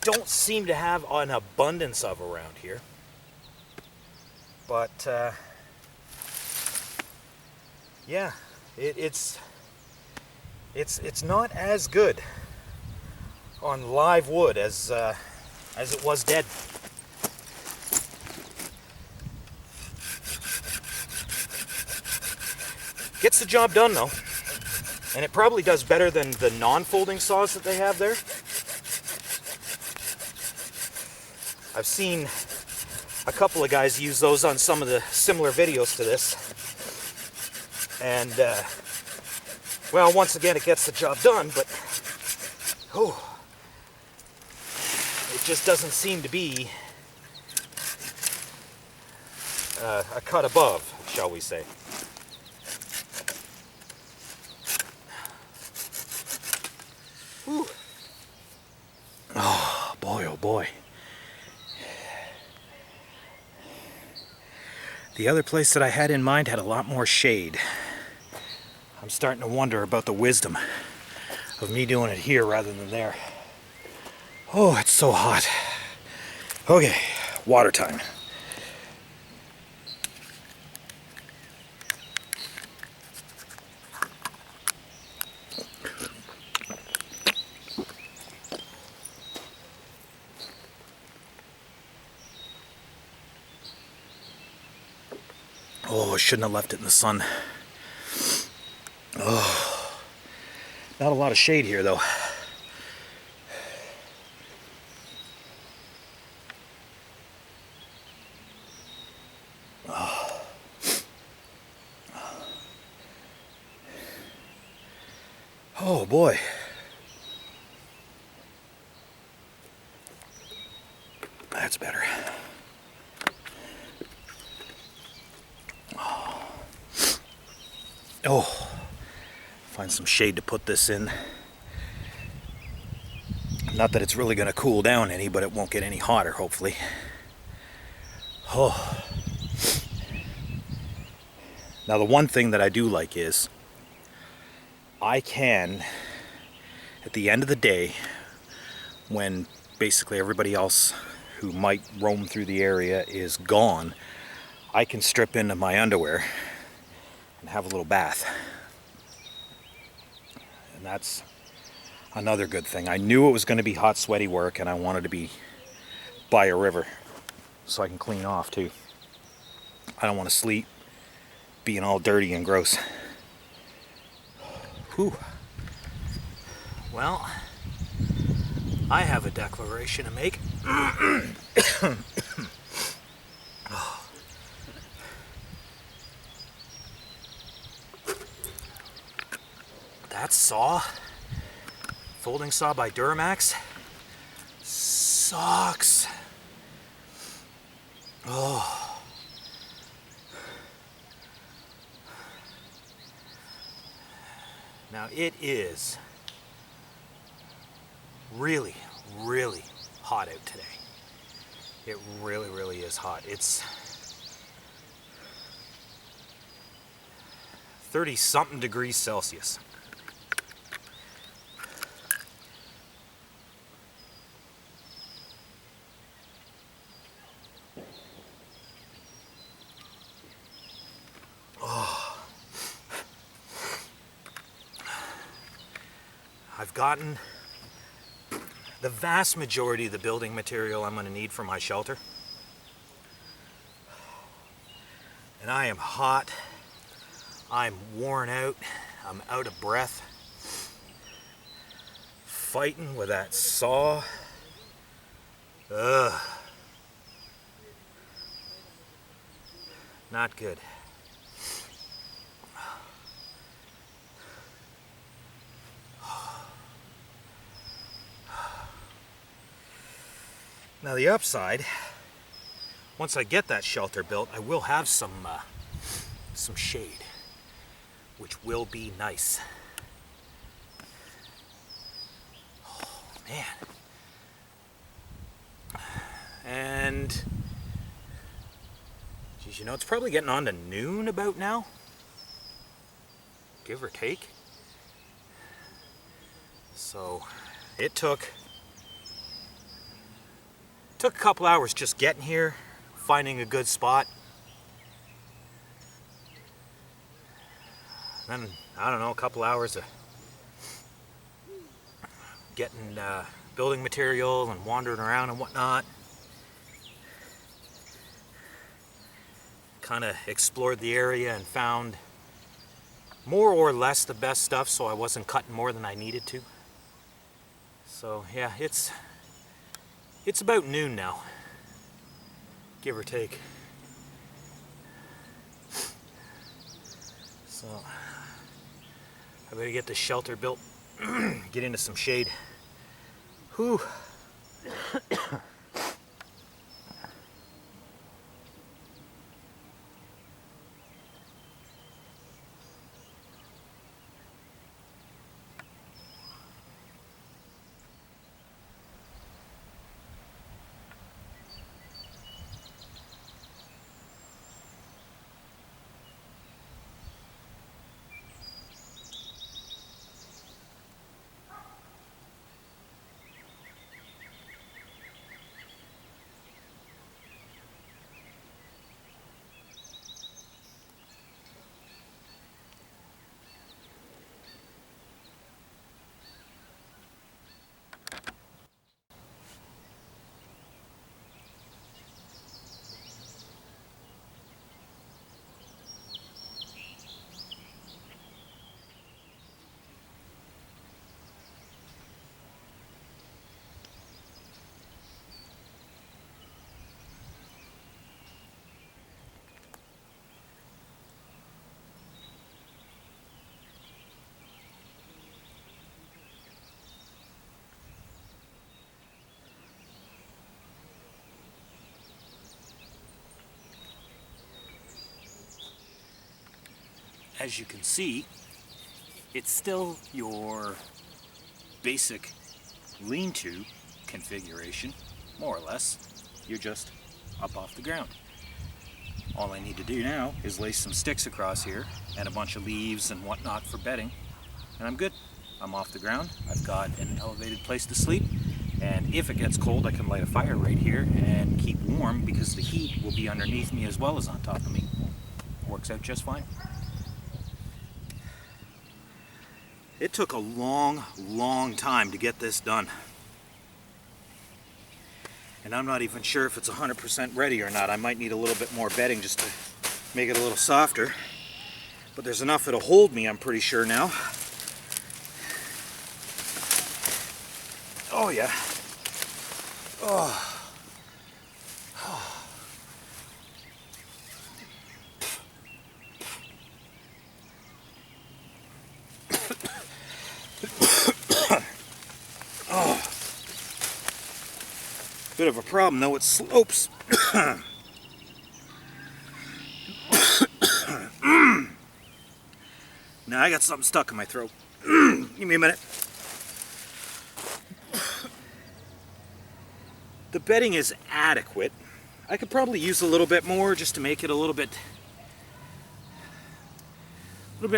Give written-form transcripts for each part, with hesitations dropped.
don't seem to have an abundance of around here. But yeah, it's not as good on live wood as it was dead. Gets the job done though, and it probably does better than the non-folding saws that they have there. I've seen a couple of guys use those on some of the similar videos to this, and well, once again it gets the job done, but it just doesn't seem to be a cut above, shall we say. Whew. Oh boy, oh boy. The other place that I had in mind had a lot more shade. I'm starting to wonder about the wisdom of me doing it here rather than there. Oh, it's so hot. Okay, water time. Oh, I shouldn't have left it in the sun. Oh, not a lot of shade here though. Oh boy. That's better. Oh, find some shade to put this in. Not that it's really going to cool down any, but it won't get any hotter, hopefully. Oh. Now the one thing that I do like is I can, at the end of the day, when basically everybody else who might roam through the area is gone, I can strip into my underwear and have a little bath. And that's another good thing. I knew it was going to be hot, sweaty work, and I wanted to be by a river so I can clean off too. I don't want to sleep being all dirty and gross. Whew. Well, I have a declaration to make. That saw, folding saw by Duramax, sucks. Oh. Now it is really, really hot out today. It really, really is hot. It's 30-something degrees Celsius. I've gotten the vast majority of the building material I'm going to need for my shelter. And I am hot. I'm worn out. I'm out of breath. Fighting with that saw. Ugh. Not good. Now the upside, once I get that shelter built, I will have some shade, which will be nice. Oh man. And geez, you know, it's probably getting on to noon about now, give or take. So it took Took a couple hours just getting here, finding a good spot. Then, I don't know, a couple hours of getting building material and wandering around and whatnot. Kind of explored the area and found more or less the best stuff, so I wasn't cutting more than I needed to. So yeah, it's about noon now, give or take. So I better get this shelter built, get into some shade. Whew. As you can see, it's still your basic lean-to configuration, more or less. You're just up off the ground. All I need to do now is lay some sticks across here and a bunch of leaves and whatnot for bedding, and I'm good. I'm off the ground. I've got an elevated place to sleep, and if it gets cold, I can light a fire right here and keep warm because the heat will be underneath me as well as on top of me. Works out just fine. It took a long time to get this done. And I'm not even sure if it's 100% ready or not. I might need a little bit more bedding just to make it a little softer. But there's enough it'll hold me, I'm pretty sure now. Oh yeah. Oh. Bit of a problem though, it slopes. Now I got something stuck in my throat. Give me a minute. The bedding is adequate. I could probably use a little bit more just to make it a little bit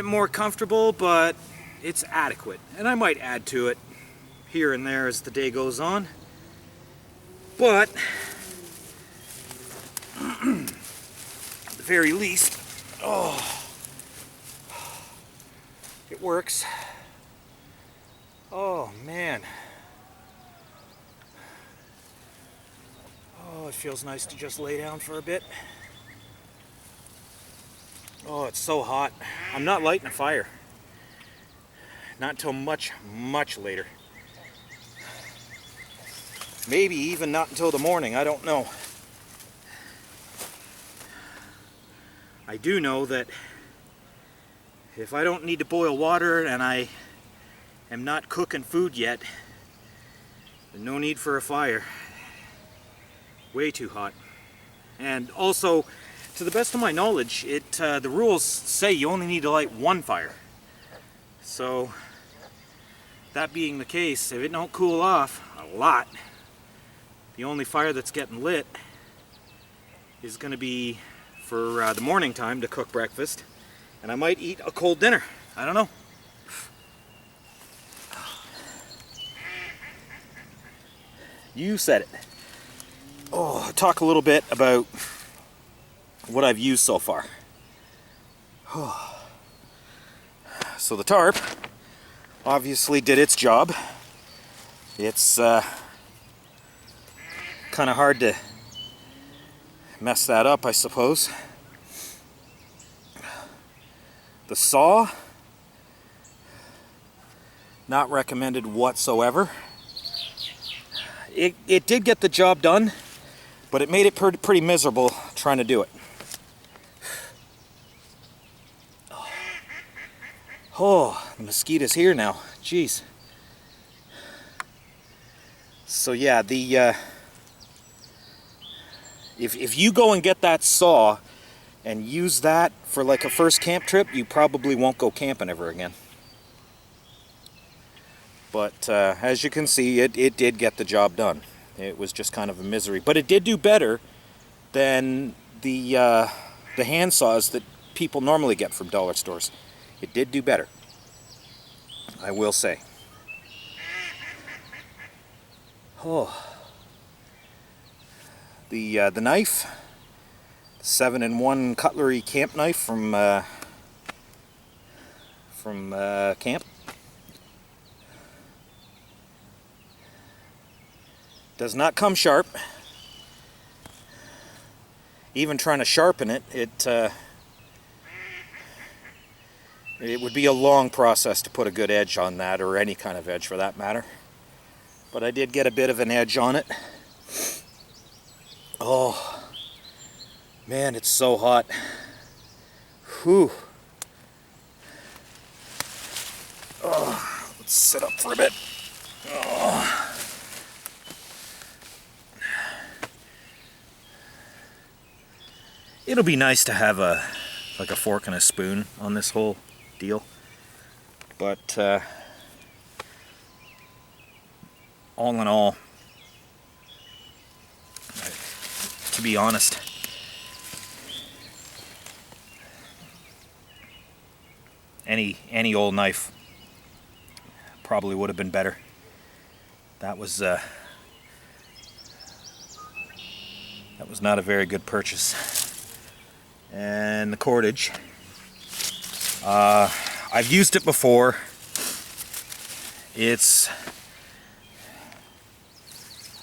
more comfortable, but it's adequate. And I might add to it here and there as the day goes on. But at the very least, it works. Oh man. Oh, it feels nice to just lay down for a bit. Oh, it's so hot. I'm not lighting a fire. Not until much later. Maybe even not until the morning, I don't know. I do know that if I don't need to boil water and I am not cooking food yet, there's no need for a fire. Way too hot. And also, to the best of my knowledge, the rules say you only need to light one fire. So, that being the case, if it don't cool off a lot, the only fire that's getting lit is going to be for the morning time to cook breakfast, and I might eat a cold dinner. I don't know. You said it. talk a little bit about what I've used so far. So the tarp obviously did its job. It's kind of hard to mess that up, I suppose. The saw, not recommended whatsoever. It did get the job done, but it made it pretty miserable trying to do it. Oh, the mosquito's here now. Jeez. So yeah, the if you go and get that saw and use that for like a first camp trip, you probably won't go camping ever again. But as you can see, it did get the job done. It was just kind of a misery. But it did do better than the hand saws that people normally get from dollar stores. It did do better, I will say. Oh. The knife, 7-in-1 cutlery camp knife from camp. Does not come sharp. Even trying to sharpen it, it would be a long process to put a good edge on that, or any kind of edge for that matter. But I did get a bit of an edge on it. Oh, man, it's so hot. Whew. Oh, let's sit up for a bit. Oh. It'll be nice to have like a fork and a spoon on this whole deal, but all in all, to be honest, any old knife probably would have been better. That was not a very good purchase. And the cordage, I've used it before.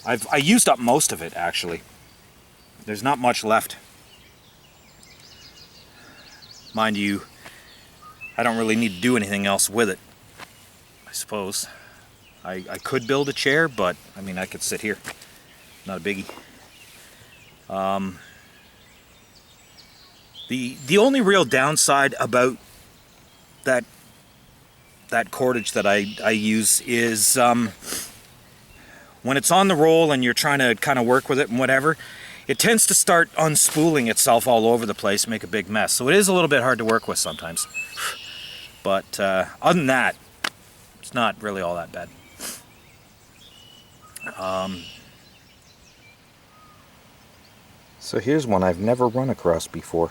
I used up most of it, actually. There's not much left. Mind you, I don't really need to do anything else with it, I suppose. I could build a chair, but I mean, I could sit here. Not a biggie. The only real downside about that cordage that I use is when it's on the roll and you're trying to kind of work with it and whatever, it tends to start unspooling itself all over the place, make a big mess. So it is a little bit hard to work with sometimes. But other than that, it's not really all that bad. So here's one I've never run across before.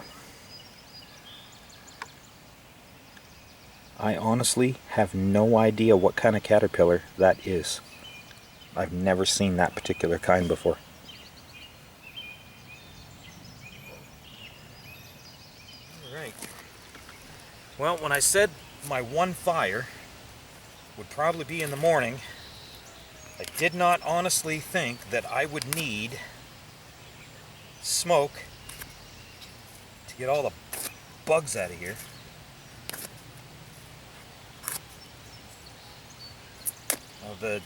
I honestly have no idea what kind of caterpillar that is. I've never seen that particular kind before. Alright. Well, when I said my one fire would probably be in the morning, I did not honestly think that I would need smoke to get all the bugs out of here. Well,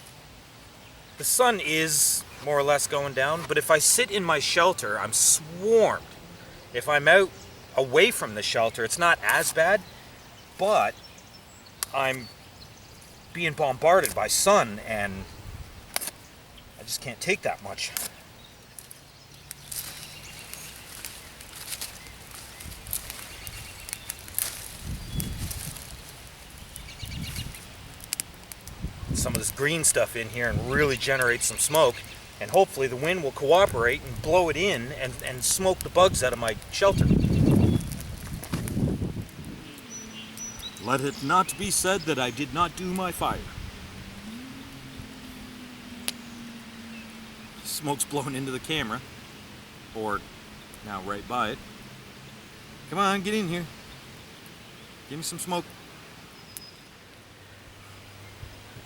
the sun is more or less going down, but if I sit in my shelter, I'm swarmed. If I'm out away from the shelter, it's not as bad, but I'm being bombarded by sun, and I just can't take that much. Some of this green stuff in here and really generate some smoke, and hopefully the wind will cooperate and blow it in and smoke the bugs out of my shelter. Let it not be said that I did not do my fire. Smoke's blowing into the camera, or now right by it. Come on, get in here. Give me some smoke.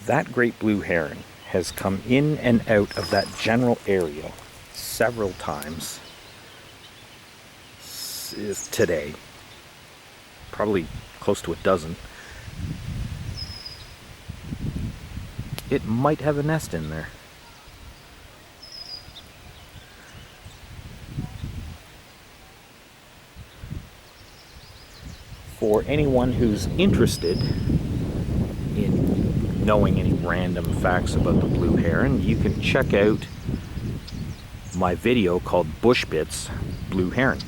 That great blue heron has come in and out of that general area several times today. Probably close to a dozen. It might have a nest in there. For anyone who's interested in knowing any random facts about the blue heron, you can check out my video called Bush Bits Blue Heron.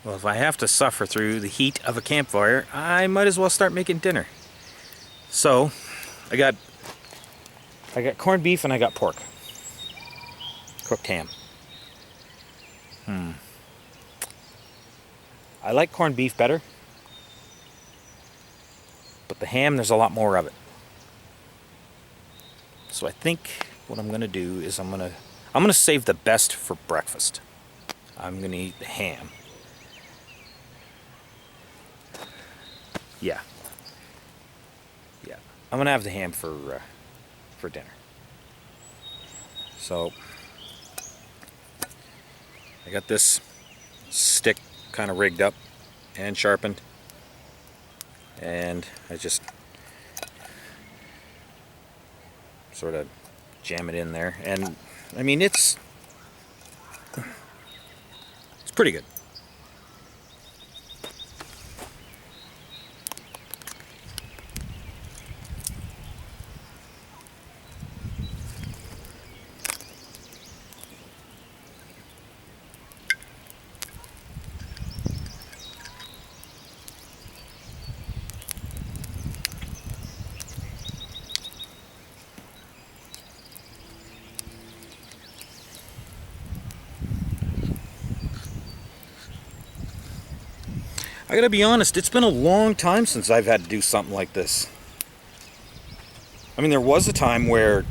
Well, if I have to suffer through the heat of a campfire, I might as well start making dinner. So, I got corned beef and I got pork. Cooked ham. I like corned beef better, but the ham, there's a lot more of it. So I think what I'm gonna do is I'm gonna save the best for breakfast. I'm gonna eat the ham. Yeah. I'm gonna have the ham for dinner. So I got this stick kind of rigged up and sharpened, and I just sort of jam it in there, and I mean it's pretty good. I gotta be honest, it's been a long time since I've had to do something like this. I mean, there was a time where,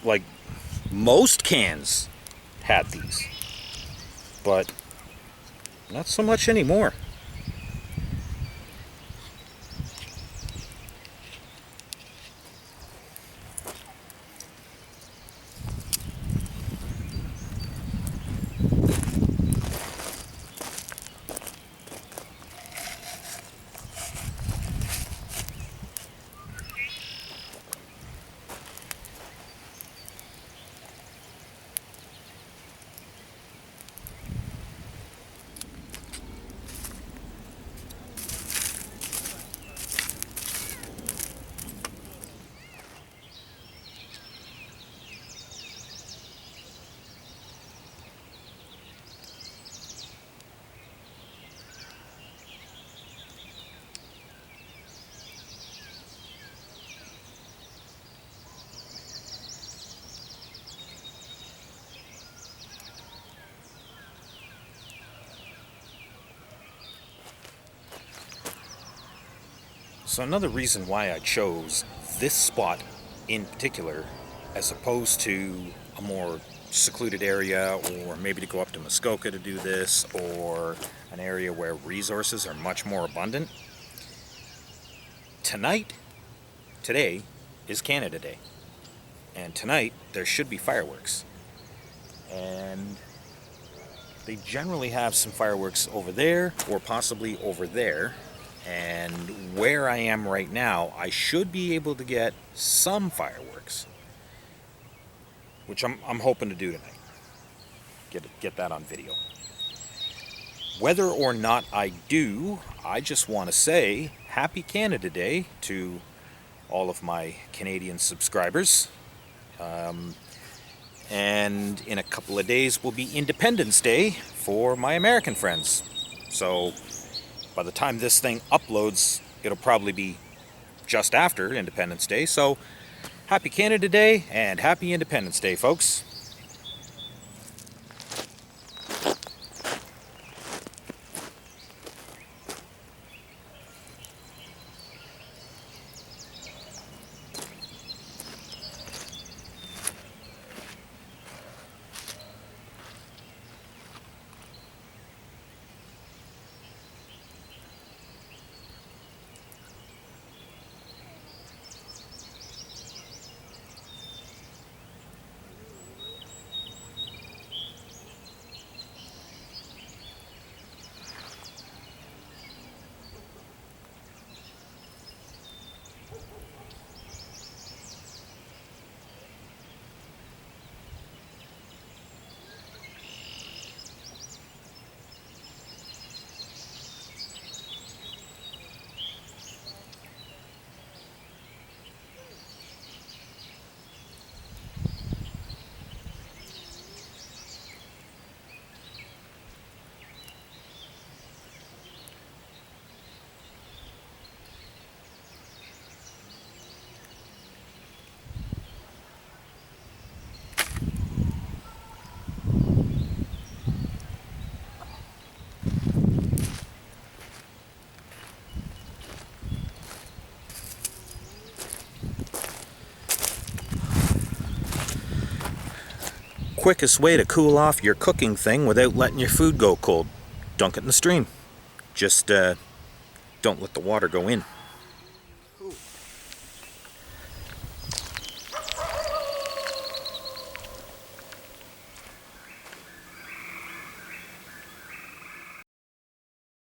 like, most cans had these, but not so much anymore. So another reason why I chose this spot in particular, as opposed to a more secluded area, or maybe to go up to Muskoka to do this, or an area where resources are much more abundant. Today is Canada Day, and tonight there should be fireworks, and they generally have some fireworks over there or possibly over there. And where I am right now, I should be able to get some fireworks, which I'm hoping to do tonight. Get that on video. Whether or not I do, I just want to say Happy Canada Day to all of my Canadian subscribers. And in a couple of days will be Independence Day for my American friends. So by the time this thing uploads, it'll probably be just after Independence Day. So, Happy Canada Day and Happy Independence Day, folks. quickest way to cool off your cooking thing without letting your food go cold. Dunk it in the stream. Just don't let the water go in.